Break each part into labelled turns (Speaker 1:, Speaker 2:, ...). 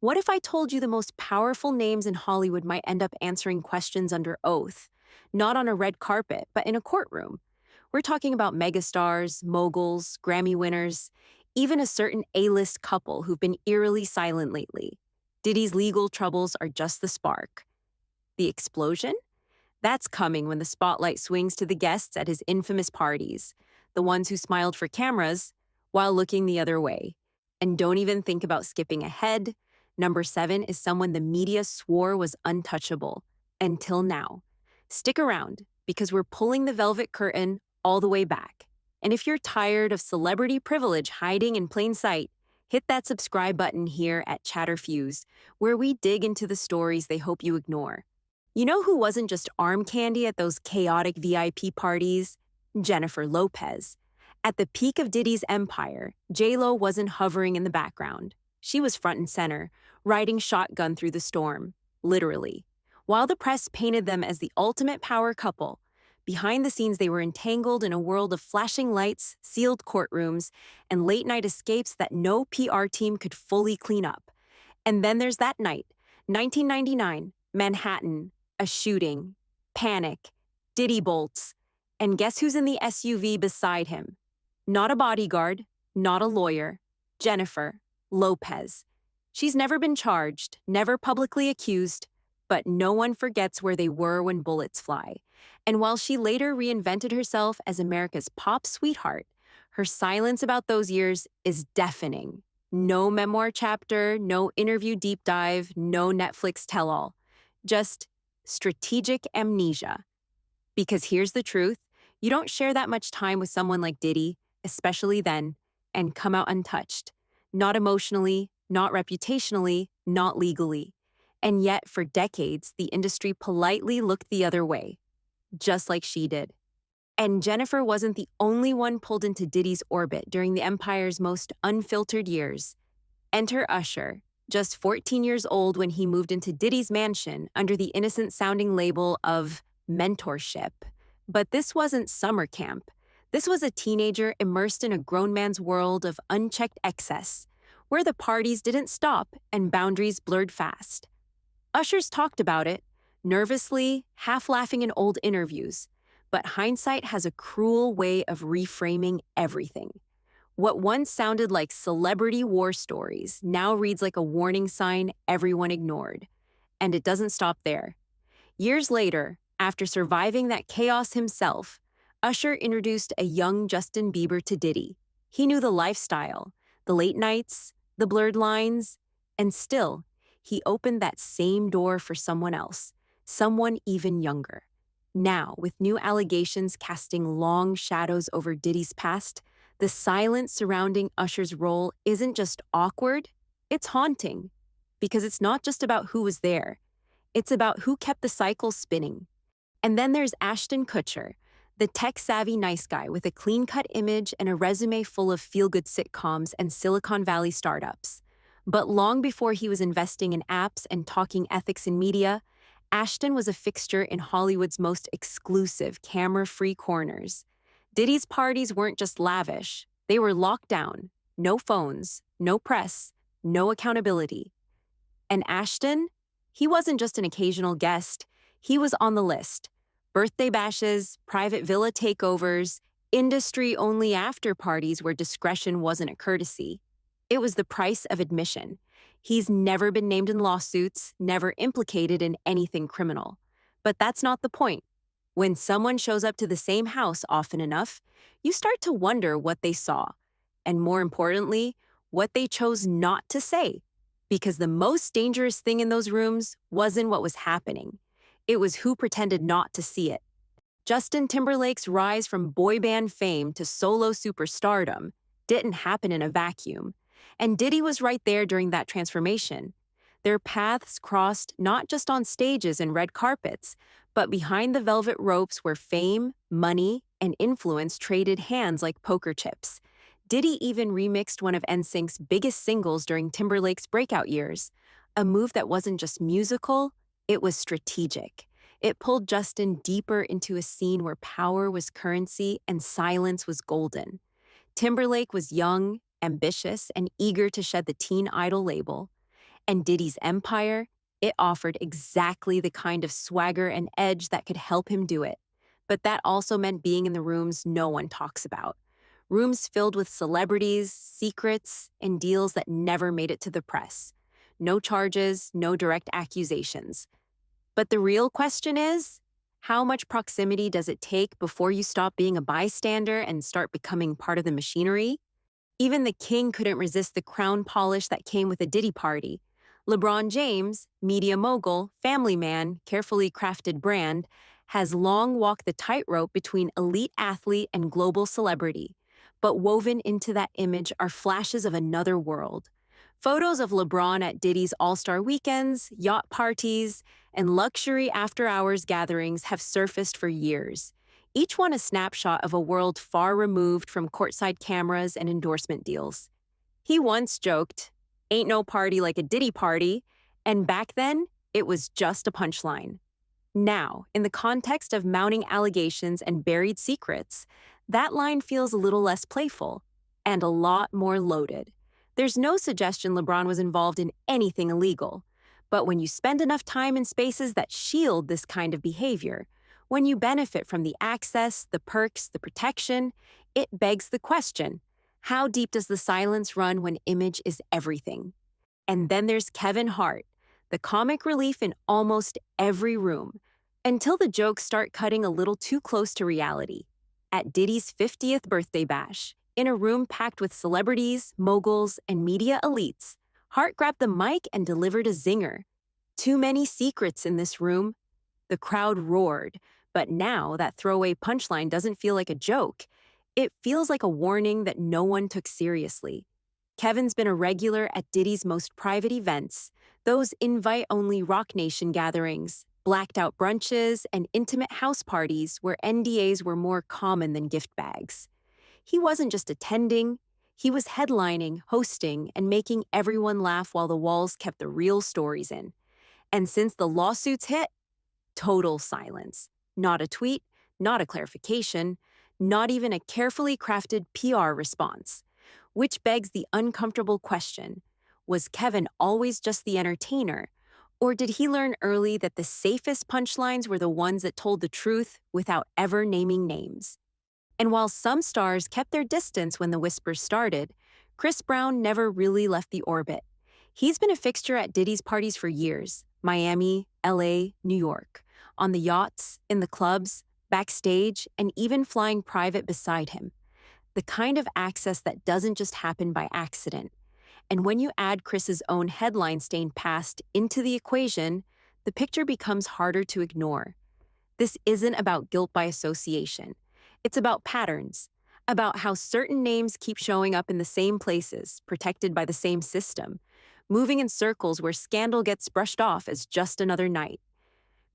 Speaker 1: What if I told you the most powerful names in Hollywood might end up answering questions under oath? Not on a red carpet, but in a courtroom. We're talking about megastars, moguls, Grammy winners, even a certain A-list couple who've been eerily silent lately. Diddy's legal troubles are just the spark. The explosion? That's coming when the spotlight swings to the guests at his infamous parties, the ones who smiled for cameras while looking the other way. And don't even think about skipping ahead. Number 7 is someone the media swore was untouchable, until now. Stick around, because we're pulling the velvet curtain all the way back. And if you're tired of celebrity privilege hiding in plain sight, hit that subscribe button here at Chatterfuse, where we dig into the stories they hope you ignore. You know who wasn't just arm candy at those chaotic VIP parties? Jennifer Lopez. At the peak of Diddy's empire, J-Lo wasn't hovering in the background. She was front and center, riding shotgun through the storm, literally. While the press painted them as the ultimate power couple, behind the scenes they were entangled in a world of flashing lights, sealed courtrooms, and late-night escapes that no PR team could fully clean up. And then there's that night, 1999, Manhattan, a shooting, panic, Diddy bolts, and guess who's in the SUV beside him? Not a bodyguard, not a lawyer, Jennifer Lopez. She's never been charged, never publicly accused, but no one forgets where they were when bullets fly. And while she later reinvented herself as America's pop sweetheart, her silence about those years is deafening. No memoir chapter, no interview deep dive, no Netflix tell-all. Just strategic amnesia. Because here's the truth, you don't share that much time with someone like Diddy, especially then, and come out untouched. Not emotionally, not reputationally, not legally. And yet, for decades, the industry politely looked the other way, just like she did. And Jennifer wasn't the only one pulled into Diddy's orbit during the empire's most unfiltered years. Enter Usher, just 14 years old when he moved into Diddy's mansion under the innocent-sounding label of Mentorship. But this wasn't summer camp. This was a teenager immersed in a grown man's world of unchecked excess, where the parties didn't stop and boundaries blurred fast. Usher's talked about it, nervously, half-laughing in old interviews, but hindsight has a cruel way of reframing everything. What once sounded like celebrity war stories now reads like a warning sign everyone ignored. And it doesn't stop there. Years later, after surviving that chaos himself, Usher introduced a young Justin Bieber to Diddy. He knew the lifestyle, the late nights, the blurred lines, and still, he opened that same door for someone else, someone even younger. Now, with new allegations casting long shadows over Diddy's past, the silence surrounding Usher's role isn't just awkward, it's haunting. Because it's not just about who was there, it's about who kept the cycle spinning. And then there's Ashton Kutcher, the tech-savvy nice guy with a clean-cut image and a resume full of feel-good sitcoms and Silicon Valley startups. But long before he was investing in apps and talking ethics in media, Ashton was a fixture in Hollywood's most exclusive, camera-free corners. Diddy's parties weren't just lavish, they were locked down. No phones, no press, no accountability. And Ashton? He wasn't just an occasional guest, he was on the list. Birthday bashes, private villa takeovers, industry-only after-parties where discretion wasn't a courtesy. It was the price of admission. He's never been named in lawsuits, never implicated in anything criminal. But that's not the point. When someone shows up to the same house often enough, you start to wonder what they saw. And more importantly, what they chose not to say. Because the most dangerous thing in those rooms wasn't what was happening. It was who pretended not to see it. Justin Timberlake's rise from boy band fame to solo superstardom didn't happen in a vacuum. And Diddy was right there during that transformation. Their paths crossed not just on stages and red carpets, but behind the velvet ropes where fame, money, and influence traded hands like poker chips. Diddy even remixed one of NSYNC's biggest singles during Timberlake's breakout years, a move that wasn't just musical, it was strategic. It pulled Justin deeper into a scene where power was currency and silence was golden. Timberlake was young, ambitious, and eager to shed the teen idol label. And Diddy's empire, it offered exactly the kind of swagger and edge that could help him do it. But that also meant being in the rooms no one talks about. Rooms filled with celebrities, secrets, and deals that never made it to the press. No charges, no direct accusations. But the real question is, how much proximity does it take before you stop being a bystander and start becoming part of the machinery? Even the king couldn't resist the crown polish that came with a Diddy party. LeBron James, media mogul, family man, carefully crafted brand, has long walked the tightrope between elite athlete and global celebrity. But woven into that image are flashes of another world. Photos of LeBron at Diddy's All-Star weekends, yacht parties, and luxury after-hours gatherings have surfaced for years, each one a snapshot of a world far removed from courtside cameras and endorsement deals. He once joked, "Ain't no party like a Diddy party," and back then, it was just a punchline. Now, in the context of mounting allegations and buried secrets, that line feels a little less playful and a lot more loaded. There's no suggestion LeBron was involved in anything illegal, but when you spend enough time in spaces that shield this kind of behavior, when you benefit from the access, the perks, the protection, it begs the question, how deep does the silence run when image is everything? And then there's Kevin Hart, the comic relief in almost every room, until the jokes start cutting a little too close to reality. At Diddy's 50th birthday bash, in a room packed with celebrities, moguls, and media elites, Hart grabbed the mic and delivered a zinger. Too many secrets in this room. The crowd roared, but now that throwaway punchline doesn't feel like a joke. It feels like a warning that no one took seriously. Kevin's been a regular at Diddy's most private events, those invite-only Rock Nation gatherings, blacked-out brunches, and intimate house parties where NDAs were more common than gift bags. He wasn't just attending, he was headlining, hosting, and making everyone laugh while the walls kept the real stories in. And since the lawsuits hit, total silence. Not a tweet, not a clarification, not even a carefully crafted PR response. Which begs the uncomfortable question, was Kevin always just the entertainer? Or did he learn early that the safest punchlines were the ones that told the truth without ever naming names? And while some stars kept their distance when the whispers started, Chris Brown never really left the orbit. He's been a fixture at Diddy's parties for years, Miami, LA, New York, on the yachts, in the clubs, backstage, and even flying private beside him. The kind of access that doesn't just happen by accident. And when you add Chris's own headline-stained past into the equation, the picture becomes harder to ignore. This isn't about guilt by association. It's about patterns, about how certain names keep showing up in the same places, protected by the same system, moving in circles where scandal gets brushed off as just another night.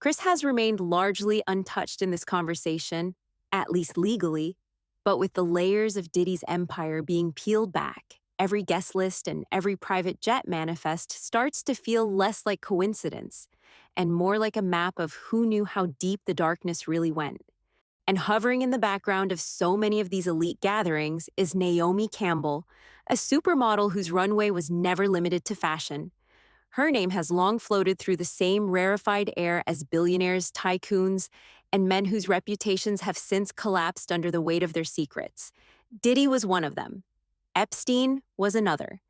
Speaker 1: Chris has remained largely untouched in this conversation, at least legally, but with the layers of Diddy's empire being peeled back, every guest list and every private jet manifest starts to feel less like coincidence and more like a map of who knew how deep the darkness really went. And hovering in the background of so many of these elite gatherings is Naomi Campbell, a supermodel whose runway was never limited to fashion. Her name has long floated through the same rarefied air as billionaires, tycoons, and men whose reputations have since collapsed under the weight of their secrets. Diddy was one of them. Epstein was another.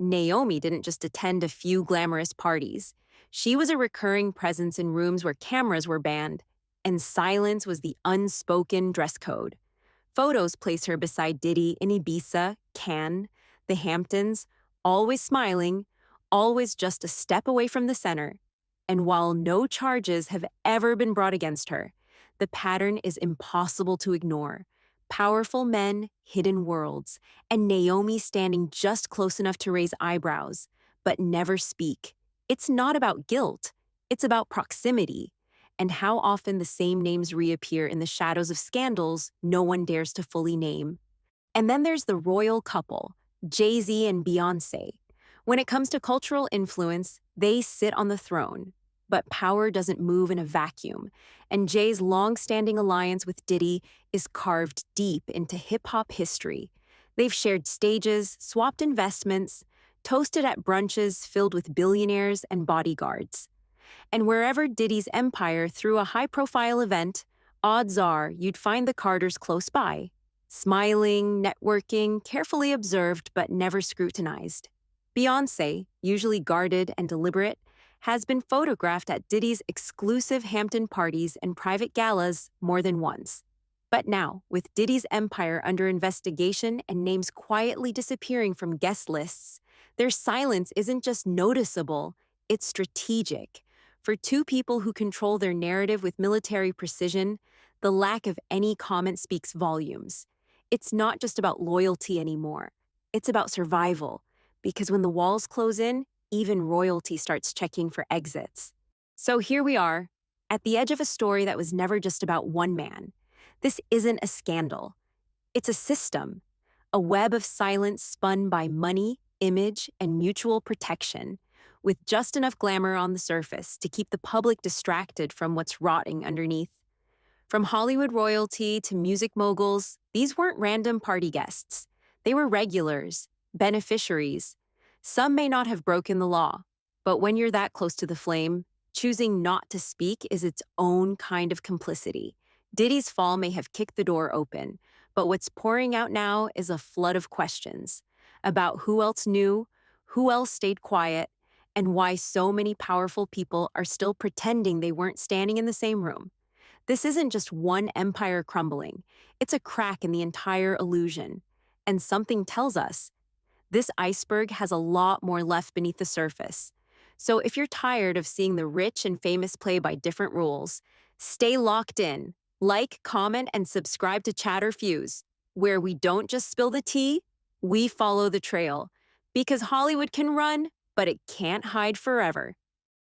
Speaker 1: Naomi didn't just attend a few glamorous parties. She was a recurring presence in rooms where cameras were banned, and silence was the unspoken dress code. Photos place her beside Diddy in Ibiza, Cannes, the Hamptons, always smiling, always just a step away from the center. And while no charges have ever been brought against her, the pattern is impossible to ignore. Powerful men, hidden worlds, and Naomi standing just close enough to raise eyebrows, but never speak. It's not about guilt, it's about proximity, and how often the same names reappear in the shadows of scandals no one dares to fully name. And then there's the royal couple, Jay-Z and Beyoncé. When it comes to cultural influence, they sit on the throne. But power doesn't move in a vacuum, and Jay's long-standing alliance with Diddy is carved deep into hip-hop history. They've shared stages, swapped investments, toasted at brunches filled with billionaires and bodyguards. And wherever Diddy's empire threw a high-profile event, odds are you'd find the Carters close by, smiling, networking, carefully observed but never scrutinized. Beyoncé, usually guarded and deliberate, has been photographed at Diddy's exclusive Hampton parties and private galas more than once. But now, with Diddy's empire under investigation and names quietly disappearing from guest lists, their silence isn't just noticeable, it's strategic. For two people who control their narrative with military precision, the lack of any comment speaks volumes. It's not just about loyalty anymore. It's about survival. Because when the walls close in, even royalty starts checking for exits. So here we are, at the edge of a story that was never just about one man. This isn't a scandal. It's a system, a web of silence spun by money, image, and mutual protection, with just enough glamour on the surface to keep the public distracted from what's rotting underneath. From Hollywood royalty to music moguls, these weren't random party guests. They were regulars, beneficiaries. Some may not have broken the law, but when you're that close to the flame, choosing not to speak is its own kind of complicity. Diddy's fall may have kicked the door open, but what's pouring out now is a flood of questions about who else knew, who else stayed quiet, and why so many powerful people are still pretending they weren't standing in the same room. This isn't just one empire crumbling, it's a crack in the entire illusion. And something tells us this iceberg has a lot more left beneath the surface. So if you're tired of seeing the rich and famous play by different rules, stay locked in. Like, comment, and subscribe to Chatter Fuse, where we don't just spill the tea, we follow the trail. Because Hollywood can run, but it can't hide forever.